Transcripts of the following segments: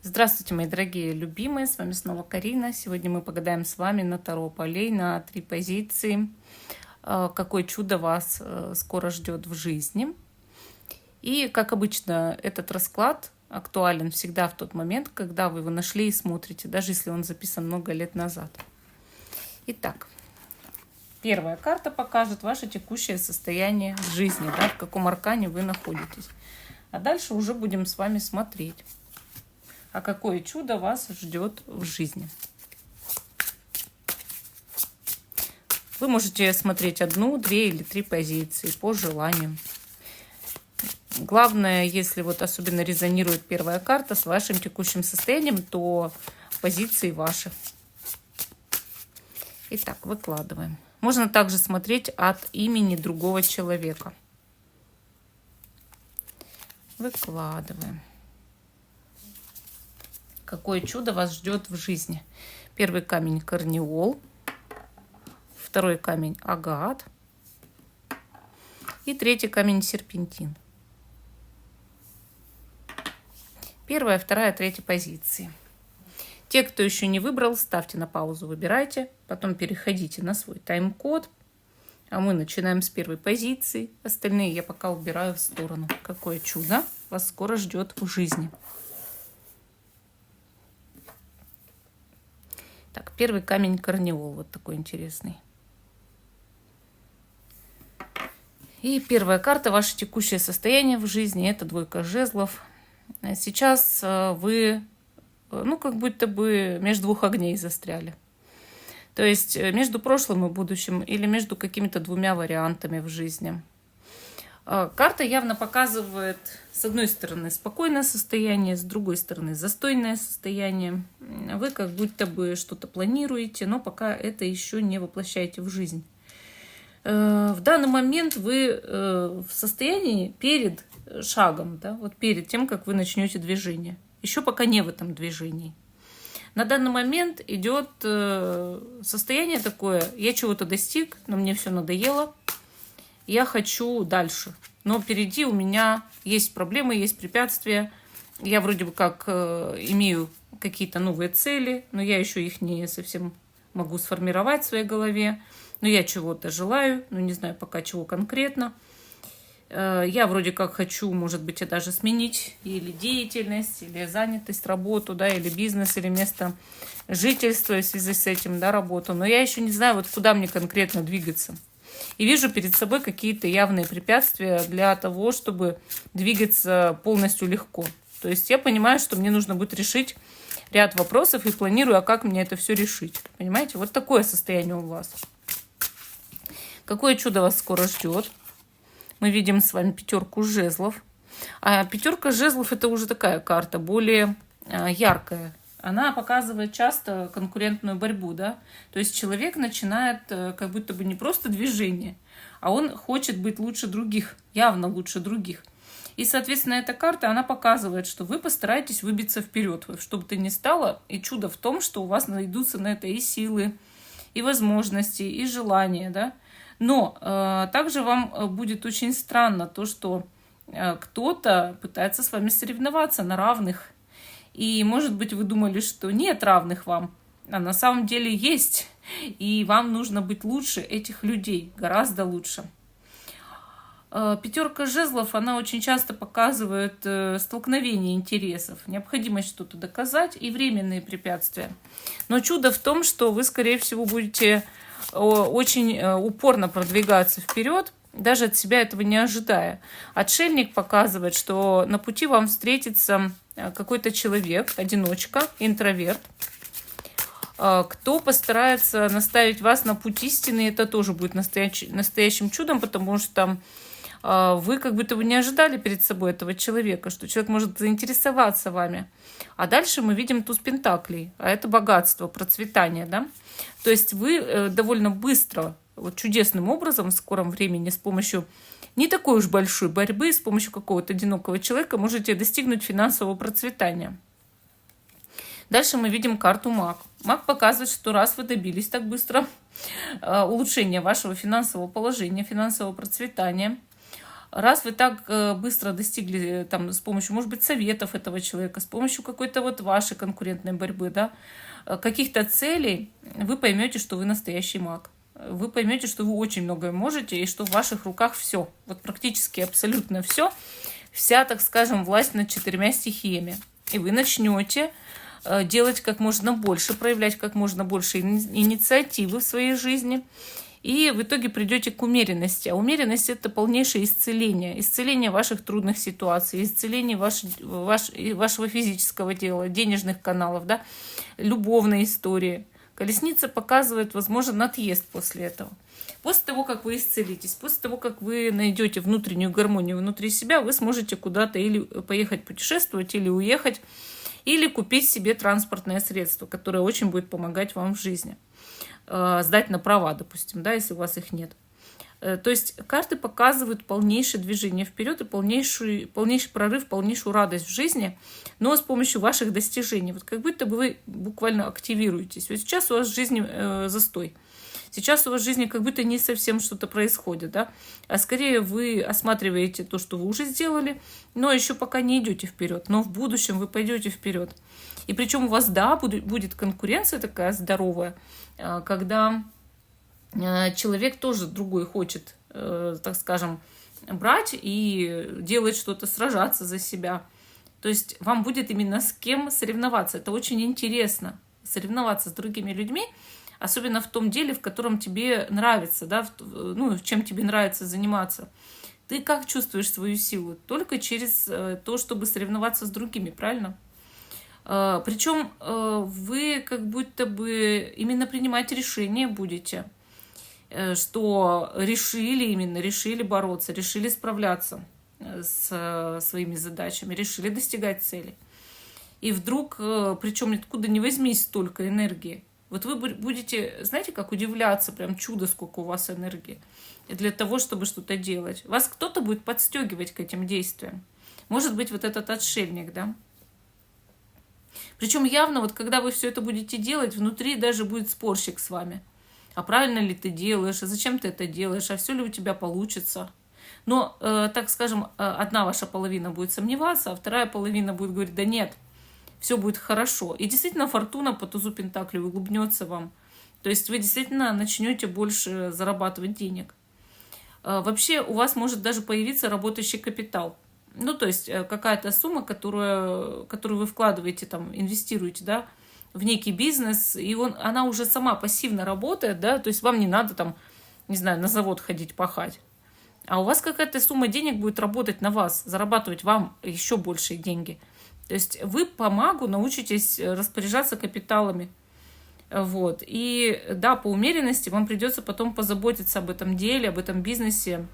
Здравствуйте, мои дорогие любимые, с вами снова Карина. Сегодня мы погадаем с вами на таро полей на 3 позиции. Какое чудо вас скоро ждет в жизни. И, как обычно, этот расклад актуален всегда в тот момент, когда вы его нашли и смотрите, даже если он записан много лет назад. Итак, первая карта покажет ваше текущее состояние в жизни, да, в каком аркане вы находитесь. А дальше уже будем с вами смотреть, а какое чудо вас ждет в жизни. Вы можете смотреть 1, 2 или 3 позиции по желанию. Главное, если вот особенно резонирует первая карта с вашим текущим состоянием, то позиции ваши. Итак, выкладываем. Можно также смотреть от имени другого человека. Выкладываем. Какое чудо вас ждет в жизни? Первый камень — карниол, второй камень — агат и третий камень — серпентин. Первая, вторая, третья позиции. Те, кто еще не выбрал, ставьте на паузу, выбирайте, потом переходите на свой тайм-код, а мы начинаем с первой позиции. Остальные я пока убираю в сторону. Какое чудо вас скоро ждет в жизни. Так, первый камень — карниол, вот такой интересный. И первая карта — ваше текущее состояние в жизни, это двойка жезлов. Сейчас вы, как будто бы между двух огней застряли. То есть между прошлым и будущим или между какими-то двумя вариантами в жизни. Карта явно показывает, с одной стороны, спокойное состояние, с другой стороны, застойное состояние. Вы как будто бы что-то планируете, но пока это еще не воплощаете в жизнь. В данный момент вы в состоянии перед шагом, да, вот перед тем, как вы начнете движение. Еще пока не в этом движении. На данный момент идет состояние такое: я чего-то достиг, но мне все надоело. Я хочу дальше, но впереди у меня есть проблемы, есть препятствия. Я вроде бы как имею какие-то новые цели, но я еще их не совсем могу сформировать в своей голове. Но я чего-то желаю, но не знаю пока чего конкретно. Я вроде как хочу, может быть, и даже сменить или деятельность, или занятость, работу, да, или бизнес, или место жительства в связи с этим, да, работу. Но я еще не знаю, вот куда мне конкретно двигаться. И вижу перед собой какие-то явные препятствия для того, чтобы двигаться полностью легко. То есть я понимаю, что мне нужно будет решить ряд вопросов и планирую, а как мне это все решить. Понимаете? Вот такое состояние у вас. Какое чудо вас скоро ждет? Мы видим с вами 5 жезлов. А 5 жезлов — это уже такая карта, более яркая. Она показывает часто конкурентную борьбу, да. То есть человек начинает как будто бы не просто движение, а он хочет быть лучше других, явно лучше других. И, соответственно, эта карта, она показывает, что вы постараетесь выбиться вперед, что бы то ни стало. И чудо в том, что у вас найдутся на это и силы, и возможности, и желания, да. Но также вам будет очень странно то, что кто-то пытается с вами соревноваться на равных. И, может быть, вы думали, что нет равных вам, а на самом деле есть. И вам нужно быть лучше этих людей, гораздо лучше. 5 жезлов, она очень часто показывает столкновение интересов, необходимость что-то доказать и временные препятствия. Но чудо в том, что вы, скорее всего, будете очень упорно продвигаться вперед, даже от себя этого не ожидая. Отшельник показывает, что на пути вам встретится какой-то человек, одиночка, интроверт, кто постарается наставить вас на путь истины. Это тоже будет настоящим чудом, потому что вы как будто бы не ожидали перед собой этого человека, что человек может заинтересоваться вами. А дальше мы видим туз пентаклей, а это богатство, процветание, да? То есть вы довольно быстро, вот чудесным образом, в скором времени, с помощью не такой уж большой борьбы, с помощью какого-то одинокого человека можете достигнуть финансового процветания. Дальше мы видим карту маг. Маг показывает, что раз вы добились так быстро улучшения вашего финансового положения, финансового процветания, Раз вы так быстро достигли там, с помощью, может быть, советов этого человека, с помощью какой-то вот вашей конкурентной борьбы, да, каких-то целей, вы поймете, что вы настоящий маг. Вы поймете, что вы очень многое можете и что в ваших руках все. Вот практически абсолютно все. Вся, так скажем, власть над 4 стихиями. И вы начнете делать как можно больше, проявлять как можно больше инициативы в своей жизни. И в итоге придете к умеренности. А умеренность – это полнейшее исцеление. Исцеление ваших трудных ситуаций, исцеление вашего физического тела, денежных каналов, да, любовной истории. Колесница показывает, возможен отъезд после этого. После того, как вы исцелитесь, после того, как вы найдете внутреннюю гармонию внутри себя, вы сможете куда-то или поехать путешествовать, или уехать, или купить себе транспортное средство, которое очень будет помогать вам в жизни. Сдать на права, допустим, да, если у вас их нет. То есть карты показывают полнейшее движение вперед и полнейший прорыв, полнейшую радость в жизни, но с помощью ваших достижений. Вот как будто бы вы буквально активируетесь. Вот сейчас у вас в жизни застой. Сейчас у вас в жизни как будто не совсем что-то происходит, да? А скорее вы осматриваете то, что вы уже сделали, но еще пока не идете вперед. Но в будущем вы пойдете вперед. И причем у вас, да, будет конкуренция такая здоровая, когда человек тоже другой хочет, так скажем, брать и делать что-то, сражаться за себя. То есть вам будет именно с кем соревноваться. Это очень интересно, соревноваться с другими людьми, особенно в том деле, в котором тебе нравится, да, чем тебе нравится заниматься. Ты как чувствуешь свою силу? Только через то, чтобы соревноваться с другими, правильно? Причем вы как будто бы именно принимать решения будете, что решили бороться, решили справляться с своими задачами, решили достигать целей. И вдруг, причем откуда ни возьмись столько энергии, вот вы будете, знаете, как удивляться, прям чудо, сколько у вас энергии для того, чтобы что-то делать. Вас кто-то будет подстегивать к этим действиям. Может быть, вот этот отшельник, да? Причем явно, вот когда вы все это будете делать, внутри даже будет спорщик с вами. А правильно ли ты делаешь, а зачем ты это делаешь, а все ли у тебя получится. Но, так скажем, одна ваша половина будет сомневаться, а вторая половина будет говорить, да нет, все будет хорошо. И действительно фортуна по тузу пентаклей улыбнется вам. То есть вы действительно начнете больше зарабатывать денег. Вообще у вас может даже появиться работающий капитал. Ну, то есть какая-то сумма, которую вы вкладываете, там, инвестируете, да, в некий бизнес, и она уже сама пассивно работает, да, то есть вам не надо там, не знаю, на завод ходить пахать. А у вас какая-то сумма денег будет работать на вас, зарабатывать вам еще большие деньги. То есть вы по магу научитесь распоряжаться капиталами. Вот. И да, по умеренности вам придется потом позаботиться об этом деле, об этом бизнесе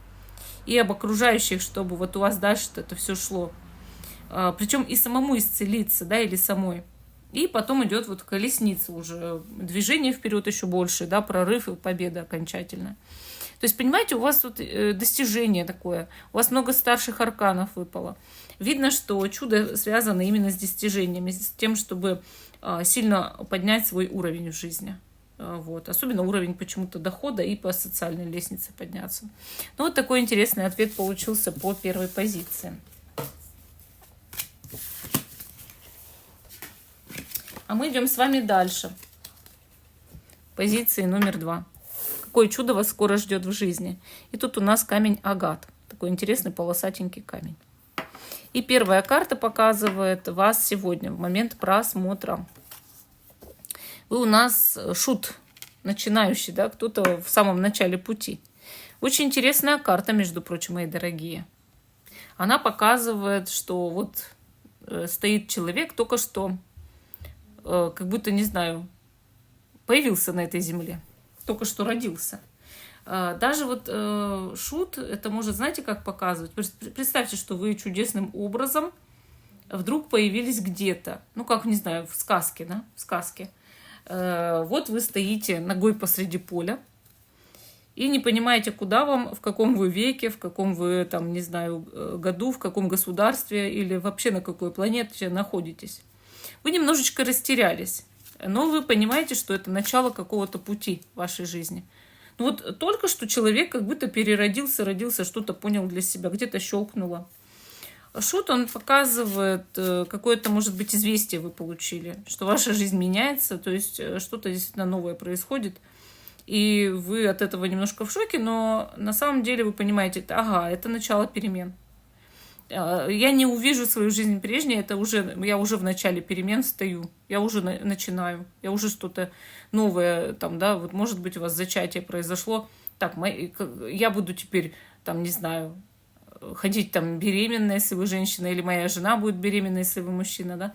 и об окружающих, чтобы вот у вас дальше это все шло. Причем и самому исцелиться, да, или самой. И потом идет вот колесница уже, движение вперед еще больше, да, прорыв и победа окончательная. То есть, понимаете, у вас тут достижение такое, у вас много старших арканов выпало. Видно, что чудо связано именно с достижениями, с тем, чтобы сильно поднять свой уровень в жизни. Вот. Особенно уровень почему-то дохода и по социальной лестнице подняться. Ну, вот такой интересный ответ получился по первой позиции. А мы идем с вами дальше. Позиции номер 2. Какое чудо вас скоро ждет в жизни? И тут у нас камень агат. Такой интересный полосатенький камень. И первая карта показывает вас сегодня, в момент просмотра. Вы у нас шут, начинающий, да, кто-то в самом начале пути. Очень интересная карта, между прочим, мои дорогие. Она показывает, что вот стоит человек только что, как будто, не знаю, появился на этой земле, только что родился. Даже вот шут, это может, знаете, как показывать? Представьте, что вы чудесным образом вдруг появились где-то. Ну, как, не знаю, в сказке, да, в сказке. Вот вы стоите ногой посреди поля и не понимаете, куда вам, в каком вы веке, в каком вы, там, не знаю, году, в каком государстве или вообще на какой планете находитесь. Вы немножечко растерялись, но вы понимаете, что это начало какого-то пути в вашей жизни. Ну вот только что человек как будто переродился, родился, что-то понял для себя, где-то щелкнуло. Шут, он показывает, какое-то, может быть, известие вы получили, что ваша жизнь меняется, то есть что-то действительно новое происходит, и вы от этого немножко в шоке, но на самом деле вы понимаете, ага, это начало перемен. Я не увижу свою жизнь прежней, я уже в начале перемен стою, я уже начинаю, я уже что-то новое, там, да, вот может быть у вас зачатие произошло, так, я буду теперь, там, не знаю, ходить там беременная, если вы женщина, или моя жена будет беременна, если вы мужчина, да,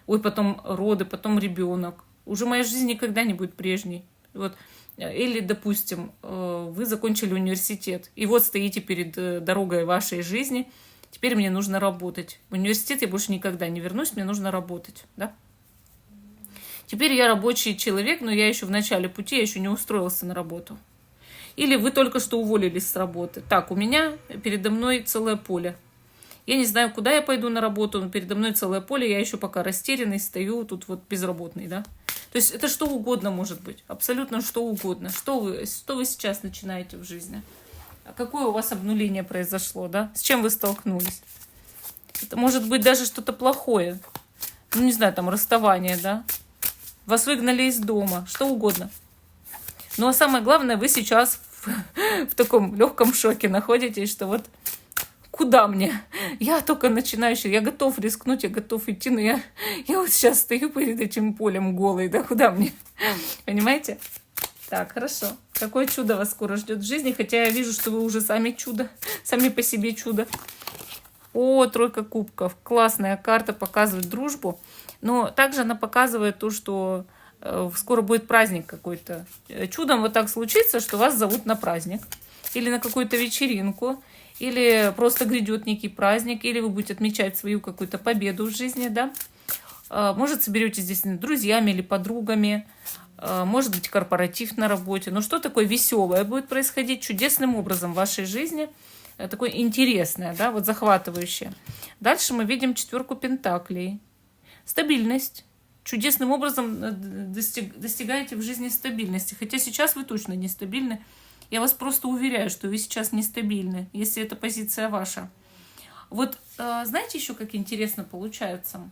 ой, потом роды, потом ребенок, уже моя жизнь никогда не будет прежней, вот. Или, допустим, вы закончили университет, и вот стоите перед дорогой вашей жизни. Теперь мне нужно работать. В университет я больше никогда не вернусь, мне нужно работать. Да? Теперь я рабочий человек, но я еще в начале пути, я еще не устроился на работу. Или вы только что уволились с работы. Так, у меня передо мной целое поле. Я не знаю, куда я пойду на работу, но передо мной целое поле, я еще пока растерянный, стою тут вот безработный. Да? То есть это что угодно может быть, абсолютно что угодно. Что вы сейчас начинаете в жизни? Какое у вас обнуление произошло, да? С чем вы столкнулись? Это может быть даже что-то плохое. Ну, не знаю, там, расставание, да? Вас выгнали из дома, что угодно. Ну, а самое главное, вы сейчас в таком легком шоке находитесь, что вот куда мне? Я только начинающий, я готов рискнуть, я готов идти, но я вот сейчас стою перед этим полем голый, да, куда мне? Понимаете? Так, хорошо. Какое чудо вас скоро ждет в жизни, хотя я вижу, что вы уже сами чудо, сами по себе чудо. О, тройка кубков. Классная карта, показывает дружбу. Но также она показывает то, что скоро будет праздник какой-то. Чудом вот так случится, что вас зовут на праздник. Или на какую-то вечеринку. Или просто грядет некий праздник. Или вы будете отмечать свою какую-то победу в жизни, да. Может, соберетесь здесь с друзьями или подругами. Может быть, корпоратив на работе. Но что такое веселое будет происходить чудесным образом в вашей жизни. Такое интересное, да, вот захватывающее. Дальше мы видим 4 пентаклей. Стабильность. Чудесным образом достигаете в жизни стабильности. Хотя сейчас вы точно нестабильны. Я вас просто уверяю, что вы сейчас нестабильны, если это позиция ваша. Вот знаете еще, как интересно получается?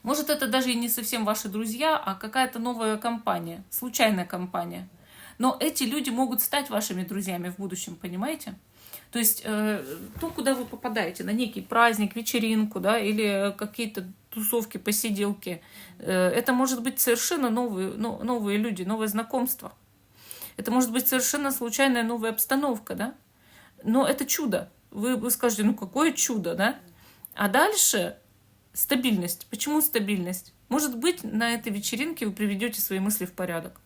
Может, это даже и не совсем ваши друзья, а какая-то новая компания, случайная компания. Но эти люди могут стать вашими друзьями в будущем, понимаете? То есть то, куда вы попадаете, на некий праздник, вечеринку, да, или какие-то тусовки, посиделки, это может быть совершенно новые люди, новое знакомство. Это может быть совершенно случайная новая обстановка, да? Но это чудо. Вы скажете, ну какое чудо, да? А дальше стабильность. Почему стабильность? Может быть, на этой вечеринке вы приведете свои мысли в порядок.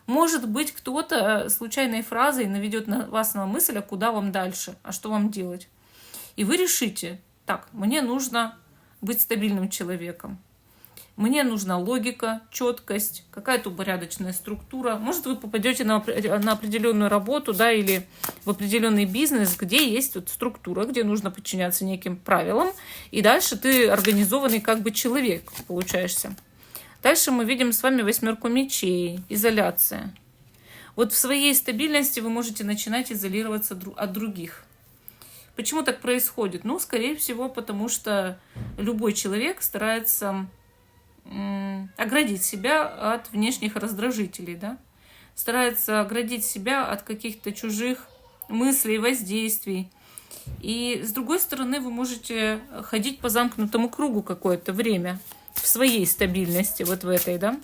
Может быть, кто-то случайной фразой наведет на вас на мысль, а куда вам дальше, а что вам делать. И вы решите, так, мне нужно быть стабильным человеком. Мне нужна логика, четкость, какая-то упорядоченная структура. Может, вы попадете на определенную работу, да, или в определенный бизнес, где есть вот структура, где нужно подчиняться неким правилам, и дальше ты организованный как бы человек получаешься. Дальше мы видим с вами 8 мечей, изоляция. Вот в своей стабильности вы можете начинать изолироваться от других. Почему так происходит? Ну, скорее всего, потому что любой человек старается оградить себя от внешних раздражителей, да? Старается оградить себя от каких-то чужих мыслей, воздействий. И с другой стороны, вы можете ходить по замкнутому кругу какое-то время в своей стабильности, вот в этой, да?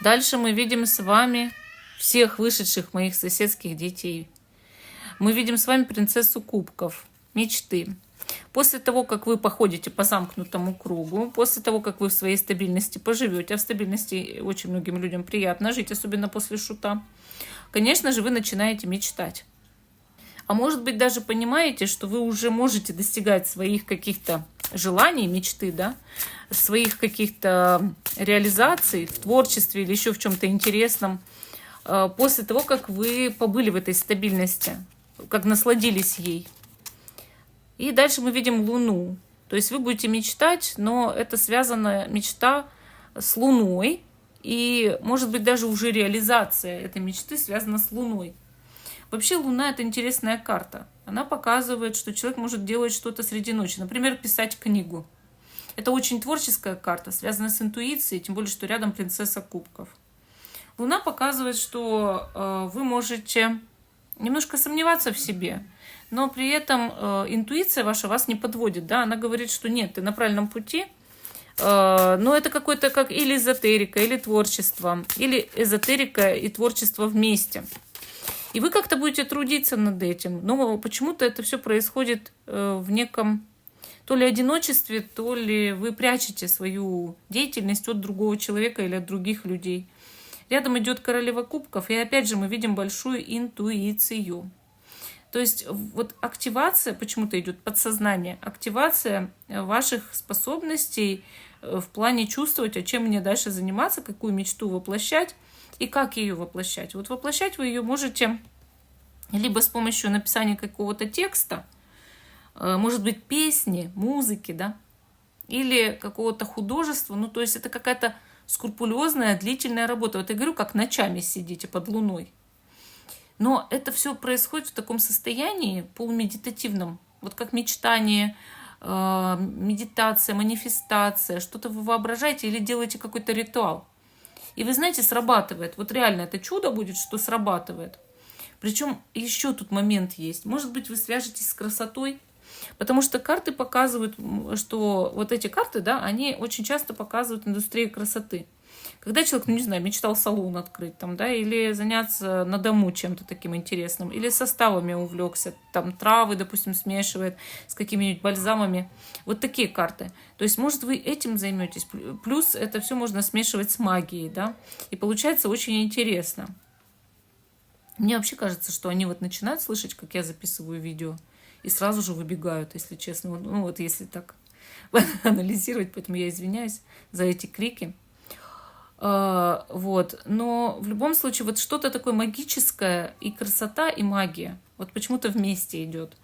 Дальше мы видим с вами всех вышедших моих соседских детей. Мы видим с вами принцессу кубков, мечты. После того, как вы походите по замкнутому кругу, после того, как вы в своей стабильности поживете, а в стабильности очень многим людям приятно жить, особенно после шута, конечно же, вы начинаете мечтать. А может быть, даже понимаете, что вы уже можете достигать своих каких-то желаний, мечты, да, своих каких-то реализаций в творчестве или еще в чем-то интересном, после того, как вы побыли в этой стабильности, как насладились ей. И дальше мы видим Луну. То есть вы будете мечтать, но это связана мечта с Луной И, может быть, даже уже реализация этой мечты связана с Луной. Вообще Луна — это интересная карта. Она показывает, что человек может делать что-то среди ночи. Например, писать книгу. Это очень творческая карта, связанная с интуицией, тем более, что рядом принцесса кубков. Луна показывает, что вы можете немножко сомневаться в себе, но при этом интуиция ваша вас не подводит. Да? Она говорит, что нет, ты на правильном пути, но это какой-то как или эзотерика, или творчество, или эзотерика и творчество вместе. И вы как-то будете трудиться над этим, но почему-то это все происходит в неком то ли одиночестве, то ли вы прячете свою деятельность от другого человека или от других людей. Рядом идет королева кубков, и опять же мы видим большую интуицию. То есть вот активация почему-то идет подсознание, активация ваших способностей в плане чувствовать, а чем мне дальше заниматься, какую мечту воплощать и как ее воплощать. Вот воплощать вы ее можете либо с помощью написания какого-то текста, может быть, песни, музыки, да, или какого-то художества. Ну, то есть это какая-то скрупулезная, длительная работа. Вот я говорю, как ночами сидите под луной. Но это все происходит в таком состоянии полумедитативном, вот как мечтание, медитация, манифестация, что-то вы воображаете или делаете какой-то ритуал. И вы знаете, срабатывает. Вот реально это чудо будет, что срабатывает. Причем еще тут момент есть. Может быть, вы свяжетесь с красотой, потому что карты показывают, что вот эти карты, да, они очень часто показывают индустрию красоты. Когда человек, ну не знаю, мечтал салон открыть там, да, или заняться на дому чем-то таким интересным, или составами увлекся, там травы, допустим, смешивает с какими-нибудь бальзамами. Вот такие карты. То есть, может, вы этим займетесь. Плюс это все можно смешивать с магией, да, и получается очень интересно. Мне вообще кажется, что они вот начинают слышать, как я записываю видео, и сразу же выбегают, если честно. Ну вот если так анализировать, поэтому я извиняюсь за эти крики. Вот. Но в любом случае вот что-то такое магическое, и красота, и магия вот почему-то вместе идет.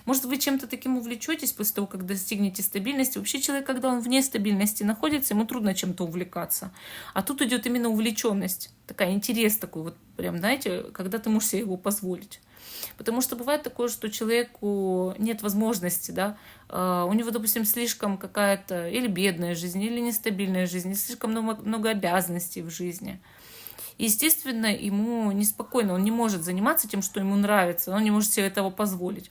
Может, вы чем-то таким увлечетесь после того, как достигнете стабильности. Вообще человек, когда он вне стабильности находится, ему трудно чем-то увлекаться. А тут идет именно увлеченность, такая интерес такой, вот прям, знаете, когда ты можешь себе его позволить. Потому что бывает такое, что человеку нет возможности, да, у него, допустим, слишком какая-то или бедная жизнь, или нестабильная жизнь, или слишком много обязанностей в жизни. И, естественно, ему неспокойно, он не может заниматься тем, что ему нравится, он не может себе этого позволить.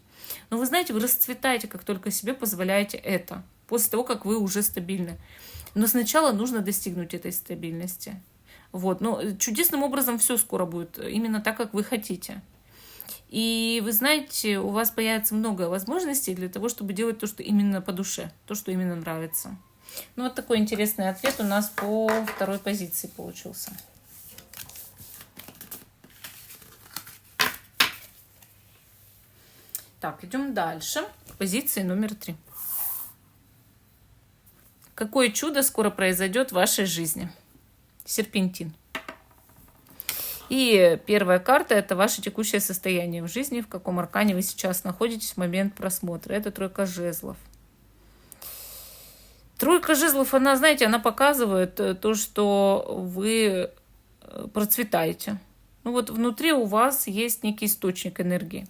Но вы знаете, вы расцветаете, как только себе позволяете это, после того, как вы уже стабильны. Но сначала нужно достигнуть этой стабильности. Вот. Но чудесным образом все скоро будет именно так, как вы хотите. И вы знаете, у вас появится много возможностей для того, чтобы делать то, что именно по душе, то, что именно нравится. Ну, вот такой интересный ответ у нас по второй позиции получился. Так, идем дальше. Позиции номер 3. Какое чудо скоро произойдет в вашей жизни? Серпентин. И первая карта – это ваше текущее состояние в жизни, в каком аркане вы сейчас находитесь в момент просмотра. Это тройка жезлов. Тройка жезлов, она, знаете, она показывает то, что вы процветаете. Ну вот внутри у вас есть некий источник энергии.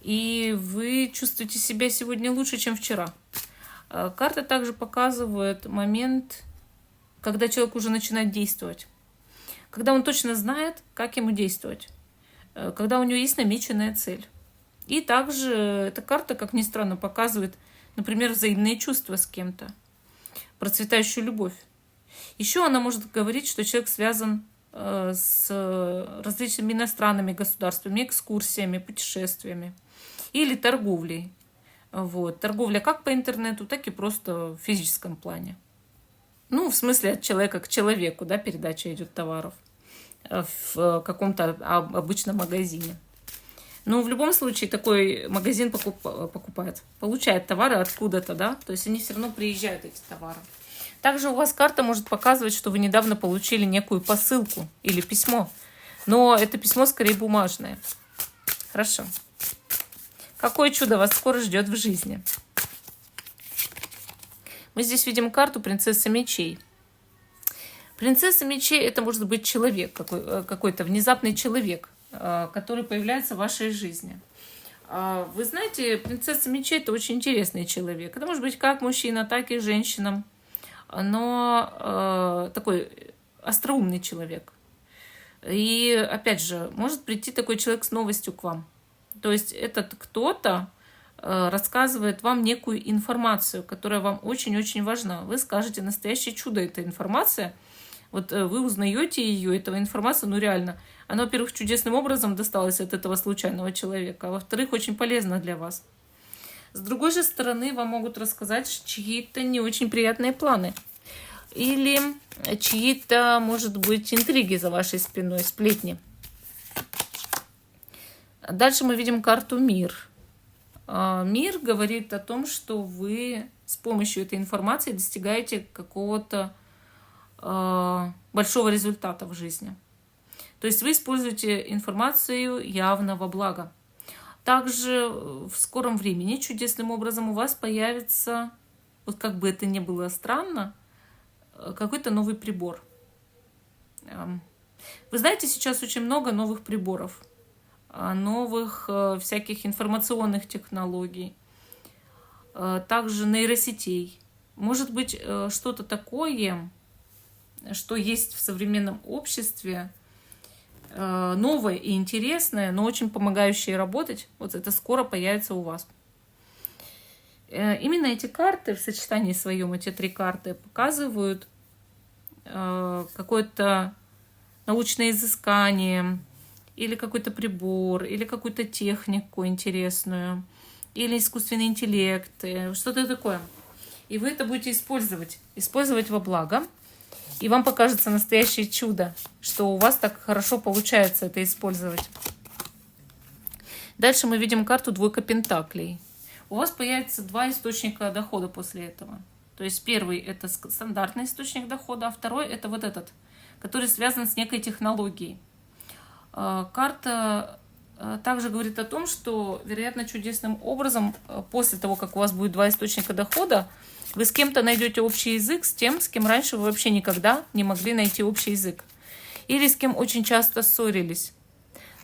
И вы чувствуете себя сегодня лучше, чем вчера. Карта также показывает момент, когда человек уже начинает действовать. Когда он точно знает, как ему действовать. Когда у него есть намеченная цель. И также эта карта, как ни странно, показывает, например, взаимные чувства с кем-то. Процветающую любовь. Еще она может говорить, что человек связан с различными иностранными государствами, экскурсиями, путешествиями или торговлей. Вот. Торговля как по интернету, так и просто в физическом плане. Ну, в смысле от человека к человеку, да, передача идет товаров в каком-то обычном магазине. Но в любом случае такой магазин получает товары откуда-то, да, то есть они все равно приезжают, эти товары. Также у вас карта может показывать, что вы недавно получили некую посылку или письмо, но это письмо скорее бумажное. Хорошо. Какое чудо вас скоро ждет в жизни? Мы здесь видим карту принцессы мечей. Принцесса мечей — это может быть человек, какой-то внезапный человек, который появляется в вашей жизни. Вы знаете, принцесса мечей — это очень интересный человек. Это может быть как мужчина, так и женщина. Но такой остроумный человек. И опять же, может прийти такой человек с новостью к вам. То есть этот кто-то рассказывает вам некую информацию, которая вам очень-очень важна. Вы скажете: настоящее чудо эта информация. Вот вы узнаете ее, эту информацию, ну реально. Она, во-первых, чудесным образом досталась от этого случайного человека, а во-вторых, очень полезна для вас. С другой же стороны, вам могут рассказать чьи-то не очень приятные планы. Или чьи-то, может быть, интриги за вашей спиной, сплетни. Дальше мы видим карту «Мир». Мир говорит о том, что вы с помощью этой информации достигаете какого-то большого результата в жизни. То есть вы используете информацию явно во благо. Также в скором времени чудесным образом у вас появится, вот как бы это ни было странно, какой-то новый прибор. Вы знаете, сейчас очень много новых приборов, новых всяких информационных технологий, также нейросетей. Может быть, что-то такое, что есть в современном обществе, новое и интересное, но очень помогающее работать, вот это скоро появится у вас. Именно эти карты в сочетании своем, эти три карты, показывают какое-то научное изыскание, или какой-то прибор, или какую-то технику интересную, или искусственный интеллект, что-то такое. И вы это будете использовать во благо, и вам покажется настоящее чудо, что у вас так хорошо получается это использовать. Дальше мы видим карту «Двойка пентаклей». У вас появится два источника дохода после этого. То есть первый — это стандартный источник дохода, а второй — это вот этот, который связан с некой технологией. Карта также говорит о том, что, вероятно, чудесным образом, после того, как у вас будет два источника дохода, вы с кем-то найдете общий язык с тем, с кем раньше вы вообще никогда не могли найти общий язык. Или с кем очень часто ссорились.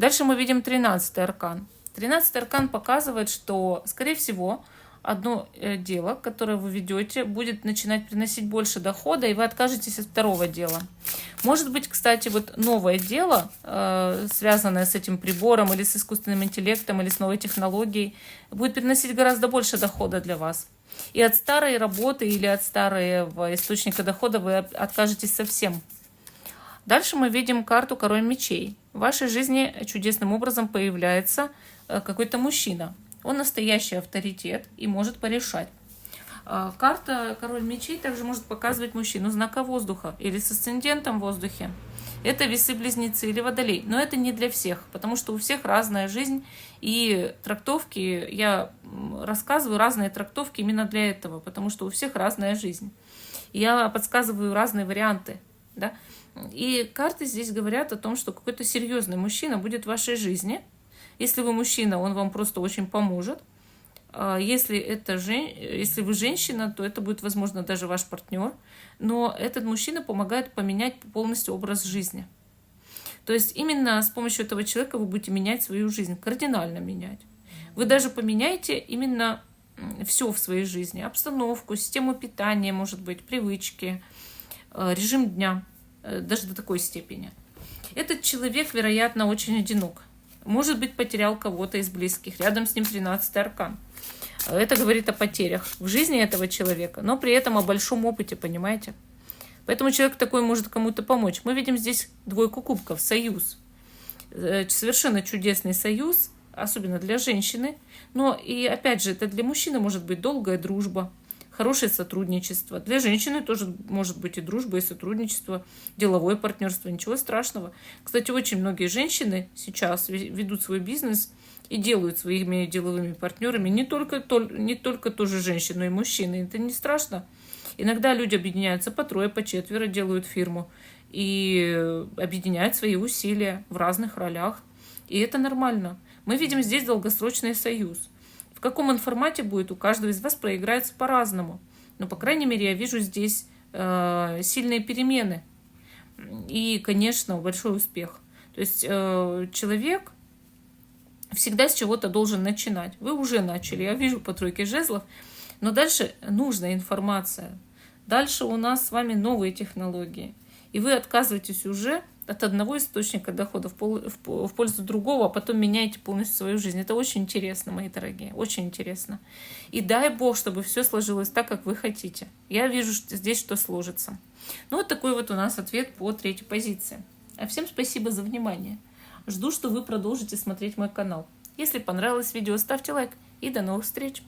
Дальше мы видим 13-й аркан. 13-й аркан показывает, что, скорее всего, одно дело, которое вы ведете, будет начинать приносить больше дохода, и вы откажетесь от второго дела. Может быть, кстати, вот новое дело, связанное с этим прибором или с искусственным интеллектом, или с новой технологией, будет приносить гораздо больше дохода для вас. И от старой работы или от старого источника дохода вы откажетесь совсем. Дальше мы видим карту «Король мечей». В вашей жизни чудесным образом появляется какой-то мужчина. Он настоящий авторитет и может порешать. Карта «Король мечей» также может показывать мужчину знака воздуха или с асцендентом в воздухе. Это весы-близнецы или водолей. Но это не для всех, потому что у всех разная жизнь. И трактовки, я рассказываю разные трактовки именно для этого, потому что у всех разная жизнь. Я подсказываю разные варианты. Да? И карты здесь говорят о том, что какой-то серьезный мужчина будет в вашей жизни. Если вы мужчина, он вам просто очень поможет. Если вы женщина, то это будет, возможно, даже ваш партнер. Но этот мужчина помогает поменять полностью образ жизни. То есть именно с помощью этого человека вы будете менять свою жизнь, кардинально менять. Вы даже поменяете именно все в своей жизни. Обстановку, систему питания, может быть, привычки, режим дня. Даже до такой степени. Этот человек, вероятно, очень одинок. Может быть, потерял кого-то из близких. Рядом с ним 13-й аркан. Это говорит о потерях в жизни этого человека, но при этом о большом опыте, понимаете? Поэтому человек такой может кому-то помочь. Мы видим здесь двойку кубков, союз. Совершенно чудесный союз, особенно для женщины. Но и опять же, это для мужчины может быть долгая дружба, хорошее сотрудничество. Для женщины тоже может быть и дружба, и сотрудничество, деловое партнерство, ничего страшного. Кстати, очень многие женщины сейчас ведут свой бизнес и делают своими деловыми партнерами не только тоже женщины, но и мужчины. Это не страшно. Иногда люди объединяются по трое, по четверо, делают фирму и объединяют свои усилия в разных ролях. И это нормально. Мы видим здесь долгосрочный союз. В каком он формате будет, у каждого из вас проиграется по-разному. Но, по крайней мере, я вижу здесь сильные перемены. и, конечно, большой успех. То есть человек всегда с чего-то должен начинать. Вы уже начали, я вижу по тройке жезлов, но дальше нужна информация. Дальше у нас с вами новые технологии. И вы отказываетесь уже от одного источника дохода в пользу другого, а потом меняете полностью свою жизнь. Это очень интересно, мои дорогие, очень интересно. И дай Бог, чтобы все сложилось так, как вы хотите. Я вижу здесь, что сложится. Ну, вот такой вот у нас ответ по третьей позиции. А всем спасибо за внимание. Жду, что вы продолжите смотреть мой канал. Если понравилось видео, ставьте лайк. И до новых встреч!